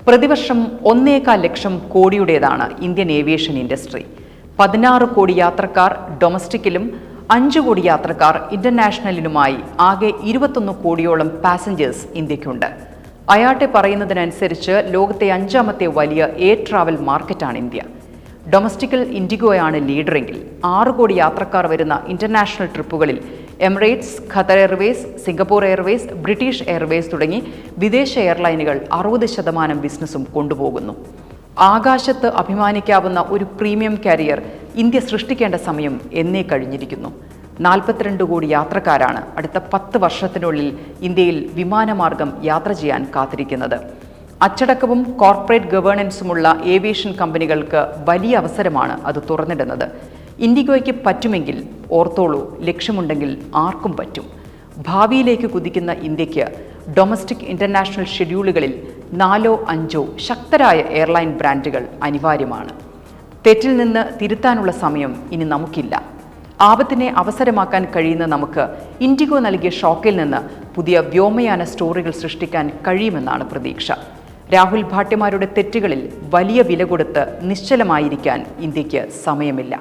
പ്രതിവർഷം 1.25 ലക്ഷം കോടിയുടേതാണ് Indian aviation industry. 16 കോടി യാത്രക്കാർ ഡൊമസ്റ്റിക്കിലും 5 കോടി യാത്രക്കാർ ഇന്റർനാഷണലിലുമായി ആകെ 21 കോടിയോളം പാസഞ്ചേഴ്സ് ഇന്ത്യക്കുണ്ട്. അയാട്ടെ പറയുന്നതിനനുസരിച്ച് ലോകത്തെ 5ാമത്തെ വലിയ എയർ ട്രാവൽ മാർക്കറ്റാണ് ഇന്ത്യ. ഡൊമസ്റ്റിക്കിൽ ഇൻഡിഗോയാണ് ലീഡറെങ്കിൽ 6 കോടി യാത്രക്കാർ വരുന്ന ഇന്റർനാഷണൽ ട്രിപ്പുകളിൽ Emirates, Qatar Airways, Singapore Airways, British Airways തുടങ്ങി വിദേശ എയർലൈനുകൾ 60% ബിസിനസ്സും കൊണ്ടുപോകുന്നു. ആകാശത്ത് അഭിമാനിക്കാവുന്ന ഒരു പ്രീമിയം കാരിയർ ഇന്ത്യ സൃഷ്ടിക്കേണ്ട സമയം എന്നേ കഴിഞ്ഞിരിക്കുന്നു. 42 കോടി യാത്രക്കാരാണ് അടുത്ത 10 വർഷത്തിനുള്ളിൽ ഇന്ത്യയിൽ വിമാനമാർഗം യാത്ര ചെയ്യാൻ കാത്തിരിക്കുന്നത്. അച്ചടക്കവും കോർപ്പറേറ്റ് ഗവേണൻസുമുള്ള ഏവിയേഷൻ കമ്പനികൾക്ക് വലിയ അവസരമാണ് അത് തുറന്നിടുന്നത്. ഇൻഡിഗോയ്ക്ക് പറ്റുമെങ്കിൽ ഓർത്തോളൂ, ലക്ഷ്യമുണ്ടെങ്കിൽ ആർക്കും പറ്റും. ഭാവിയിലേക്ക് കുതിക്കുന്ന ഇന്ത്യക്ക് ഡൊമസ്റ്റിക് ഇന്റർനാഷണൽ ഷെഡ്യൂളുകളിൽ 4 or 5 ശക്തരായ എയർലൈൻ ബ്രാൻഡുകൾ അനിവാര്യമാണ്. തെറ്റിൽ നിന്ന് തിരുത്താനുള്ള സമയം ഇനി നമുക്കില്ല. ആപത്തിനെ അവസരമാക്കാൻ കഴിയുന്ന നമുക്ക് ഇൻഡിഗോ നൽകിയ ഷോക്കിൽ നിന്ന് പുതിയ വ്യോമയാന സ്റ്റോറികൾ സൃഷ്ടിക്കാൻ കഴിയുമെന്നാണ് പ്രതീക്ഷ. രാഹുൽ ഭാട്ടിമാരുടെ തെറ്റുകളിൽ വലിയ വില കൊടുത്ത് നിശ്ചലമായിരിക്കാൻ ഇന്ത്യക്ക് സമയമില്ല.